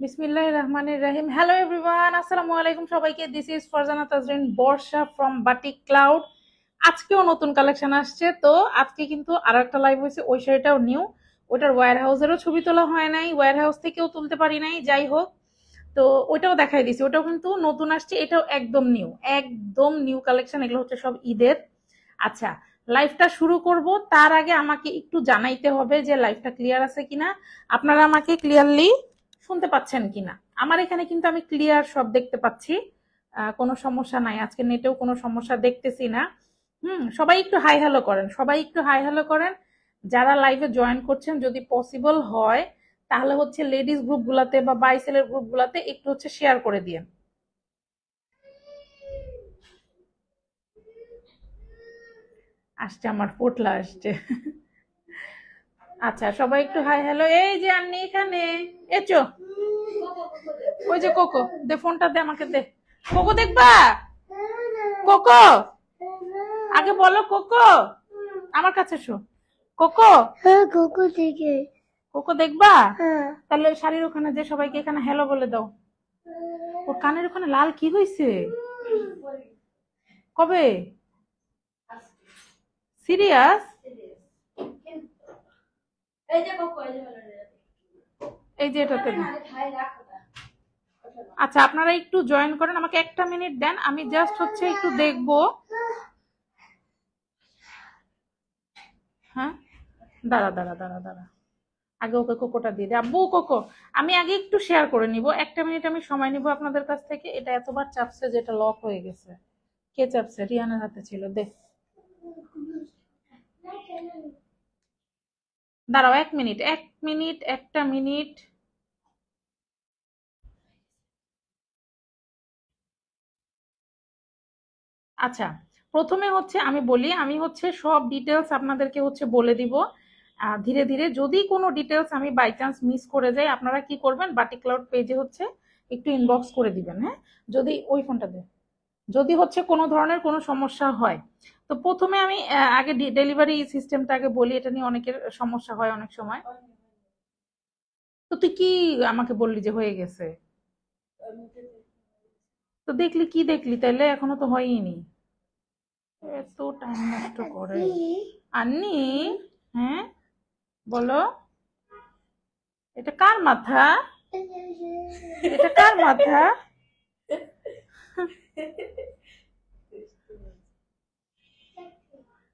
বিসমিল্লাহির রহমানির রহিম। Hello everyone, আসসালামু আলাইকুম সবাইকে। This is Farzana Tazreen Barsha from batik cloud. আজকেও নতুন কালেকশন আসছে, তো আজকে কিন্তু আরো একটা লাইভ হয়েছে, ওই শাড়িটাও নিউ। ওটার ওয়্যার হাউসেরও ছবি তোলা হয় নাই, ওয়্যার হাউস থেকেও তুলতে পারি নাই, যাই হোক। তো ওইটাও দেখাই দিছি, ওটাও কিন্তু নতুন আসছে, এটাও একদম নিউ, একদম নিউ কালেকশন। এগুলো হচ্ছে সব ঈদের। আচ্ছা, লাইভটা শুরু করব তার আগে আমাকে একটু জানাইতে হবে যে লাইভটা ক্লিয়ার আছে কিনা, আপনারা আমাকে ক্লিয়ারলি শুনতে পাচ্ছেন কিনা। আমার এখানে কিন্তু আমি ক্লিয়ার সব দেখতে পাচ্ছি, কোনো সমস্যা নাই, আজকে নেটেও কোনো সমস্যা দেখতেছি না। সবাই একটু হাই হ্যালো করেন, সবাই একটু হাই হ্যালো করেন। যারা লাইভে জয়েন করছেন, যদি পসিবল হয় তাহলে হচ্ছে লেডিস গ্রুপ গুলাতে বা বাইসেলের গ্রুপ গুলাতে একটু হচ্ছে শেয়ার করে দিয়েন। আসছে, আমার পোটলা আসছে। আচ্ছা, সবাই একটু হাই হ্যালো। এই যে আন্নি এখানে, এচো। ওই যে কোকো, দে ফোনটা, দে আমাকে, দে। কোকো দেখবা? কোকো, আগে বলো কোকো, আমার কাছে এসো। কোকো, হ্যাঁ কোকো দেখে। কোকো দেখবা? হ্যাঁ। তাহলে শাড়ির ওখানে যে সবাইকে এখানে হ্যালো বলে দাও। ওর কানের ওখানে লাল কি হয়েছে? কবে? সিরিয়াস? এই যে এটাতে। আচ্ছা, আপনারা একটু জয়েন করেন, আমাকে একটা মিনিট দেন, আমি জাস্ট হচ্ছে একটু দেখবো। হ্যাঁ, দাঁড়া দাঁড়া দাঁড়া দাঁড়া, আগে ওকে কোকোটা দিয়ে দে। আব্বু কোকো, আমি আগে একটু শেয়ার করে নিব, একটা মিনিট আমি সময় নিব আপনাদের কাছ থেকে। এটা এতবার চাপছে যেটা লক হয়ে গেছে। কে চাপছে? রিয়ানের হাতে ছিল, দে। দাঁড়াও, এক মিনিট, এক মিনিট, একটা মিনিট। আচ্ছা, প্রথমে হচ্ছে আমি বলি, আমি হচ্ছে সব ডিটেলস আপনাদেরকে হচ্ছে বলে দিব ধীরে ধীরে। যদি কোনো ডিটেলস আমি বাই চান্স মিস করে যাই, আপনারা কি করবেন, বাটিক ক্লাউড পেজে হচ্ছে একটু ইনবক্স করে দিবেন। হ্যাঁ, যদি ওই ফোনটা দেন, যদি হচ্ছে কোনো ধরনের কোনো সমস্যা হয়। তো প্রথমে আমি আগে ডেলিভারি সিস্টেমটা আগে বলি, এটা নিয়ে অনেকের সমস্যা হয় অনেক সময়। তো তুই কি আমাকে বললি যে হয়ে গেছে? তো দেখলি কি দেখলি তাইলে? এখনো তো হয়ইনি। এত টাইম নষ্ট করে আন্নি। হ্যাঁ, বলো। এটা কার মাথা? এটা কার মাথা?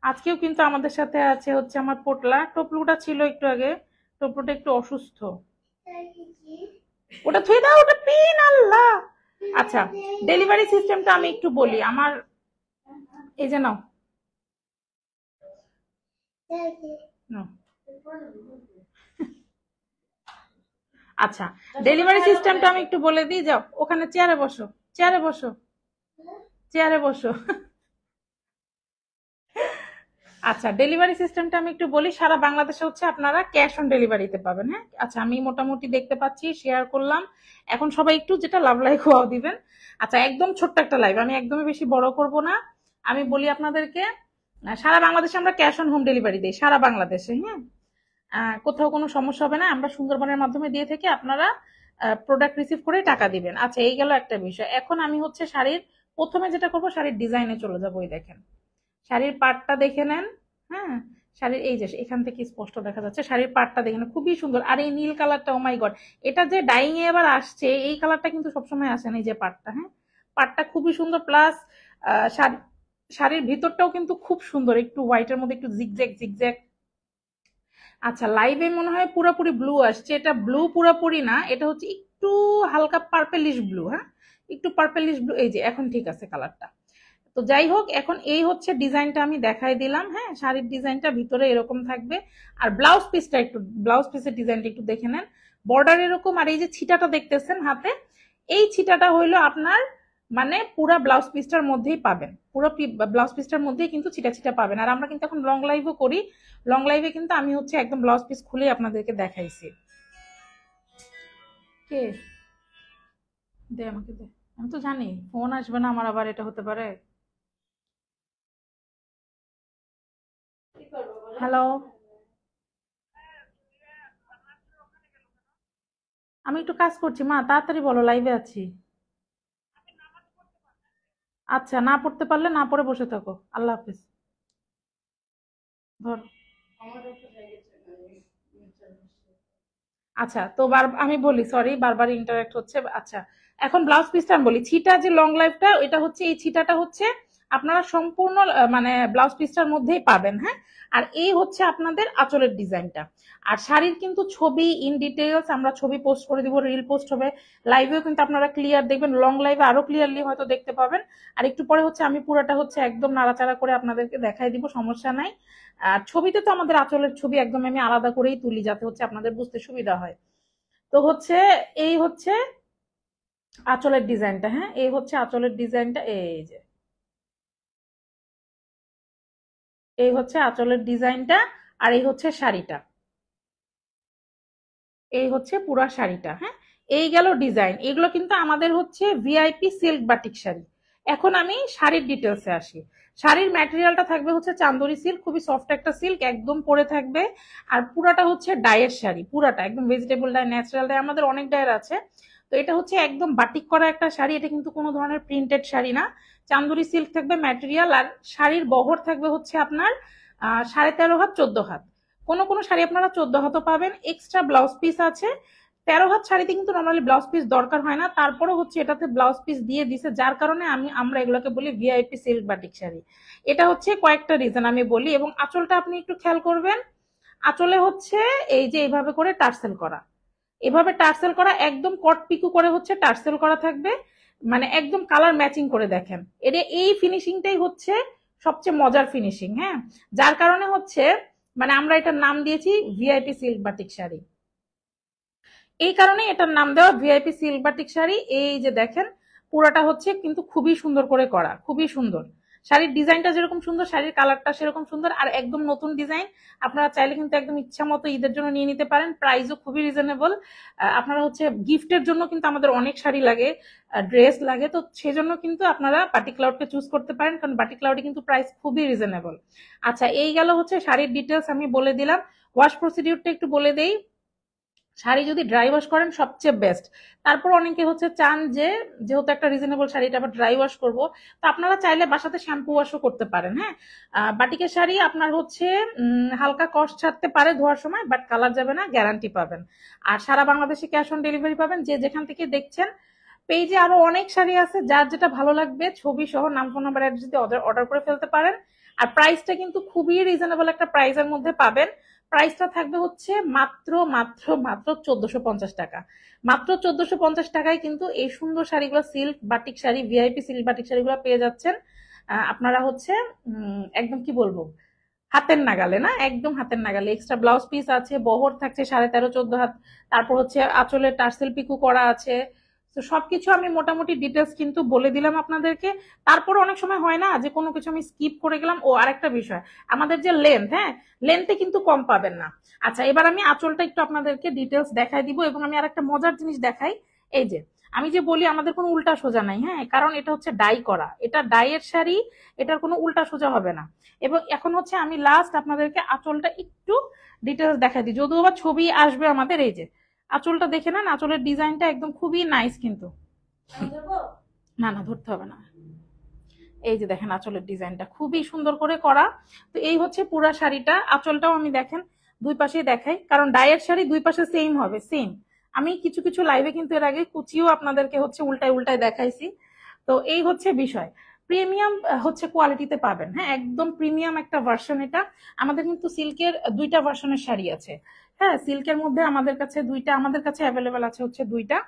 আজকেও কিন্তু আমাদের সাথে আছে হচ্ছে আমার পোটলা। টপলুটা ছিল একটু আগে, টপলুটা একটু অসুস্থ। ওটা থুয়ে দাও, ওটা পিন, আল্লাহ। আচ্ছা, ডেলিভারি সিস্টেমটা আমি একটু বলি আমার। এই যে নাও, নাও। আচ্ছা, ডেলিভারি সিস্টেমটা আমি একটু বলে দিই, যাও ওখানে চেয়ারে বসো, চেয়ারে বসো, চেয়ারে বসো। আচ্ছা, ডেলিভারি সিস্টেমটা আমি একটু বলি। সারা বাংলাদেশে হচ্ছে আপনারা ক্যাশ অন ডেলিভারিতে পাবেন। হ্যাঁ, আচ্ছা, আমি মোটামুটি দেখতে পাচ্ছি, শেয়ার করলাম। এখন সবাই একটু যেটা লাভ লাইক হওয়া দিবেন। আচ্ছা, একদম ছোট্ট একটা লাইভ, আমি একদমই বেশি বড় করব না। আমি বলি আপনাদেরকে, সারা বাংলাদেশে আমরা ক্যাশ অন হোম ডেলিভারি দিই, সারা বাংলাদেশে। হ্যাঁ, কোথাও কোনো সমস্যা হবে না, আমরা সুন্দরবনের মাধ্যমে দিয়ে থেকে আপনারা প্রোডাক্ট রিসিভ করে টাকা দিবেন। আচ্ছা, এই গেল একটা বিষয়। এখন আমি হচ্ছে শাড়ির প্রথমে যেটা করব, শাড়ির ডিজাইনে চলে যাবো। ওই দেখেন, শাড়ির পাটটা দেখে নেন। হ্যাঁ, শাড়ির এই যে এখান থেকে স্পষ্ট দেখা যাচ্ছে, শাড়ির পাটটা দেখেন, খুবই সুন্দর। আর এই নীল কালারটা, ও মাই গড, এটা যে ডাইং এ এবার আসছে, এই কালারটা কিন্তু সবসময় আসে না। এই যে পাটটা, হ্যাঁ, পাটটা খুবই সুন্দর। প্লাস শাড়ির ভিতরটাও কিন্তু খুব সুন্দর, একটু হোয়াইটের মধ্যে একটু জিগজ্যাগ জিগজ্যাগ। আচ্ছা, লাইভে মনে হয় পুরোপুরি ব্লু আসছে, এটা ব্লু পুরোপুরি না, এটা হচ্ছে একটু হালকা পার্পেলিশ ব্লু। হ্যাঁ, একটু পার্পেলিশ ব্লু। এই যে এখন ঠিক আছে কালারটা। তো যাই হোক, এখন এই হচ্ছে ডিজাইনটা আমি দেখাই দিলাম। হ্যাঁ, শাড়ির ডিজাইনটা ভিতরে এরকম থাকবে। আর ব্লাউজ পিসের ডিজাইনটা একটু দেখে নেন। বর্ডার এরকম, আর এই যে ছিটাটা দেখতেছেন হাতে, এই ছিটাটা হইলো আপনার মানে পুরা ব্লাউজ পিসটার মধ্যেই পাবেন, পুরো ব্লাউজ পিসটার মধ্যেই কিন্তু ছিটা ছিটা পাবেন। আর আমরা কিন্তু এখন লং লাইভও করি, লং লাইভে কিন্তু আমি হচ্ছে একদম ব্লাউজ পিস খুলে আপনাদেরকে দেখাইছি। কে দে, আমাকে দে, আমি তো জানি ফোন আসবে না আমার, আবার এটা হতে পারে। হ্যালো, আমি একটু কাজ করছি মা, তাড়াতাড়ি বলো, লাইভে আছি। আচ্ছা, না পড়তে পারলে না পড়ে বসে থাকো, আল্লাহ হাফেজ। ধর। আচ্ছা, তো আমি বলি, সরি বারবার ইন্টারাক্ট হচ্ছে। আচ্ছা, এখন ব্লাউজ পিসটা আমি বলি। ছিটা যে লং লাইফটা, এটা হচ্ছে, এই ছিটাটা হচ্ছে আপনারা সম্পূর্ণ মানে ব্লাউজ পিসটার মধ্যেই পাবেন। হ্যাঁ, আর এই হচ্ছে আপনাদের আঁচলের ডিজাইনটা। আর শাড়ির কিন্তু ছবি ইন ডিটেলস আমরা ছবি পোস্ট করে দিব, রিল পোস্ট হবে, লাইভেও কিন্তু আপনারা ক্লিয়ার দেখবেন, লং লাইভে আরো ক্লিয়ারলি হয়তো দেখতে পাবেন। আর একটু পরে হচ্ছে আমি পুরোটা হচ্ছে একদম নাড়াচাড়া করে আপনাদেরকে দেখাই দিব, সমস্যা নাই। আর ছবিতে তো আমাদের আঁচলের ছবি একদম আমি আলাদা করেই তুলি, যাতে হচ্ছে আপনাদের বুঝতে সুবিধা হয়। তো হচ্ছে এই হচ্ছে আঁচলের ডিজাইনটা। হ্যাঁ, এই হচ্ছে আঁচলের ডিজাইনটা, এই যে এই হচ্ছে আঁচলের ডিজাইনটা। আর এই হচ্ছে শাড়িটা, এই হচ্ছে পুরা শাড়িটা। হ্যাঁ, এই গেল ডিজাইন। এগুলো কিন্তু আমাদের হচ্ছে ভিআইপি সিল্ক বাটিক শাড়ি। এখন আমি শাড়ির ডিটেলসে আসি। শাড়ির ম্যাটেরিয়ালটা থাকবে হচ্ছে চান্দরি সিল্ক, খুবই সফট একটা সিল্ক, একদম পরে থাকবে। আর পুরাটা হচ্ছে ডাইয়ের শাড়ি, পুরাটা একদম ভেজিটেবল ডাই, ন্যাচারাল ডাই, আমাদের অনেক ডাইয়ের আছে। তো এটা হচ্ছে একদম বাটিক করা একটা শাড়ি, এটা কিন্তু কোনো ধরনের প্রিন্টেড শাড়ি না। চান্দরি সিল্ক থাকবে ম্যাটেরিয়াল। আর শাড়ির বহর থাকবে হচ্ছে আপনার 13.5 হাত 14 হাত। কোনো কোনো শাড়ি আপনারা 14 হাতও পাবেন। এক্সট্রা ব্লাউজ পিস আছে। 13 হাত শাড়িতে কিন্তু নর্মালি ব্লাউজ পিস দরকার হয় না, তারপরে হচ্ছে এটাতে ব্লাউজ পিস দিয়ে দিছে, যার কারণে আমরা এগুলোকে বলি ভিআইপি সিল্ক বাটিক শাড়ি। এটা হচ্ছে কয়েকটা রিজন আমি বলি। এবং আঁচলটা আপনি একটু খেয়াল করবেন, আঁচলে হচ্ছে এই যে এইভাবে করে টার্সেল করা, এভাবে টার্সেল করা, একদম কট পিকু করে হচ্ছে টার্সেল করা থাকবে, মানে একদম কালার ম্যাচিং করে দেখেন। এটা এই ফিনিশিংটাই হচ্ছে সবচেয়ে মজার ফিনিশিং। হ্যাঁ, যার কারণে হচ্ছে মানে আমরা এটার নাম দিয়েছি ভিআইপি সিল্ক বাটিক শাড়ি। এই কারণে এটার নাম দেওয়া ভিআইপি সিল্ক বাটিক শাড়ি। এই যে দেখেন, পুরাটা হচ্ছে কিন্তু খুবই সুন্দর করে করা, খুবই সুন্দর। শাড়ির ডিজাইনটা যেরকম সুন্দর, শাড়ির কালারটা সেরকম সুন্দর, আর একদম নতুন ডিজাইন। আপনারা চাইলে কিন্তু একদম ইচ্ছা মতো ঈদের জন্য নিয়ে নিতে পারেন, প্রাইসও খুবই রিজনেবল। আপনারা হচ্ছে গিফটের জন্য কিন্তু আমাদের অনেক শাড়ি লাগে, ড্রেস লাগে, তো সেজন্য কিন্তু আপনারা বাটি ক্লাউডকে চুজ করতে পারেন, কারণ বাটি ক্লাউডে কিন্তু প্রাইস খুবই রিজনেবল। আচ্ছা, এই গেল হচ্ছে শাড়ির ডিটেলস আমি বলে দিলাম। ওয়াশ প্রসিডিউরটা একটু বলে দেই। শাড়ি যদি ড্রাই ওয়াশ করেন সবচেয়ে বেস্ট। তারপর অনেকে হচ্ছে চান যে যেহেতু একটা রিজনেবল শাড়িটা আবার ড্রাই ওয়াশ করবো, তো আপনারা চাইলে বাসাতে শ্যাম্পু ওয়াশও করতে পারেন। হ্যাঁ, বাটিকের শাড়ি আপনার হচ্ছে হালকা কস্ট ছাড়তে পারে ধোয়ার সময়, বাট কালার যাবে না, গ্যারান্টি পাবেন। আর সারা বাংলাদেশে ক্যাশ অন ডেলিভারি পাবেন, যে যেখান থেকে দেখছেন। পেজে আরো অনেক শাড়ি আছে, যার যেটা ভালো লাগবে ছবি সহ নাম ফোন নাম্বার অ্যাড্রেস দিয়ে অর্ডার করে ফেলতে পারেন। আর প্রাইসটা কিন্তু খুবই রিজনেবল একটা প্রাইসের মধ্যে পাবেন। প্রাইসটা থাকবে হচ্ছে মাত্র মাত্র মাত্র 1450 টাকা। মাত্র 1450 টাকায় কিন্তু এই সুন্দর শাড়িগুলো, silk batik sari, VIP silk batik শাড়িগুলো পেয়ে যাচ্ছেন। আপনারা হচ্ছে একদম কি বলবো, হাতের নাগালে, না একদম হাতের নাগালে। এক্সট্রা ব্লাউজ পিস আছে, বহর থাকছে 13.5 14 হাত। তারপর হচ্ছে আঁচলে টার্সেল পিকু করা আছে। তো সবকিছু আমি মোটামুটি ডিটেলস কিন্তু বলে দিলাম আপনাদেরকে। তারপর অনেক সময় হয় না যে কোনো কিছু আমি স্কিপ করে গেলাম। ও আরেকটা বিষয়, আমাদের যে লেন্থ, হ্যাঁ, লেন্থে কিন্তু কম পাবেন না। আচ্ছা, এবার আমি আঁচলটা একটু আপনাদেরকে ডিটেলস দেখাই দিব। এবং আমি আরেকটা মজার জিনিস দেখাই। এই যে আমি যে বলি আমাদের কোনো উল্টা সোজা নাই, হ্যাঁ, কারণ এটা হচ্ছে ডাই করা, এটা ডাইয়ের শাড়ি, এটার কোনো উল্টা সোজা হবে না। এবং এখন হচ্ছে আমি লাস্ট আপনাদেরকে আঁচলটা একটু ডিটেলস দেখাই দিই, যদিও আবার ছবি আসবে আমাদের। এই যে আঁচলটা দেখে নেন, আঁচলের ডিজাইনটা একদম খুবই নাইস কিন্তু। না না, ধরতে হবে না। এই যে দেখেন আঁচলের ডিজাইনটা খুবই সুন্দর করে করা। তো এই হচ্ছে পুরা শাড়িটা। আঁচলটাও আমি দেখেন দুই পাশেই দেখাই, কারণ ডায়ের শাড়ি দুই পাশে সেম হবে, সেম। আমি কিছু কিছু লাইভে কিন্তু এর আগে কুচিও আপনাদেরকে হচ্ছে উল্টায় উল্টায় দেখাইছি। তো এই হচ্ছে বিষয়। প্রিমিয়াম হচ্ছে কোয়ালিটিতে পাবেন। হ্যাঁ, একদম প্রিমিয়াম একটা ভার্সন এটা। আমাদের কিন্তু সিল্কের দুইটা ভার্সনের শাড়ি আছে। হ্যাঁ, সিল্কের মধ্যে আমাদের কাছে দুইটা, আমাদের কাছে অ্যাভেলেবেল আছে হচ্ছে দুইটা।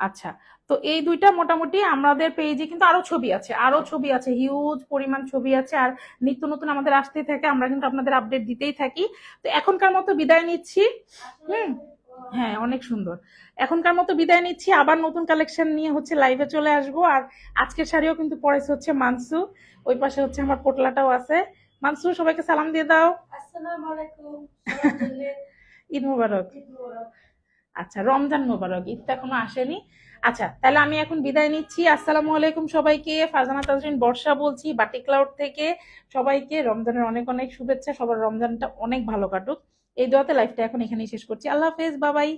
আচ্ছা, তো এই দুইটা মোটামুটি আমাদের পেজে কিন্তু আরো ছবি আছে, আরো ছবি আছে, হিউজ পরিমাণ ছবি আছে। আর নিত্য নতুন আমাদের আসতেই থাকে, আমরা কিন্তু আপনাদের আপডেট দিতেই থাকি। তো এখনকার মতো বিদায় নিচ্ছি। হুম। হ্যাঁ, অনেক সুন্দর। এখনকার মতো বিদায় নিচ্ছি, আবার নতুন কালেকশন নিয়ে হচ্ছে লাইভে চলে আসবো। আর আজকের শাড়িও কিন্তু পরেছে হচ্ছে মানসু, ওই পাশে হচ্ছে আমার পোটলাটাও আছে। মানসু, সবাইকে সালাম দিয়ে দাও। আসসালামু আলাইকুম, সবার জন্য ঈদ মুবারক। আচ্ছা, রমজান মোবারক, ঈদ তো এখনো আসেনি। আচ্ছা, তাহলে আমি এখন বিদায় নিচ্ছি। আসসালামু আলাইকুম সবাইকে, ফারজানা তাজরিন বর্ষা বলছি বাটি ক্লাউড থেকে। সবাইকে রমজানের অনেক অনেক শুভেচ্ছা, সবার রমজানটা অনেক ভালো কাটুক, এই দোয়াতে লাইফটা এখন এখানেই শেষ করছি। আল্লাহ হাফেজ, বাবাই।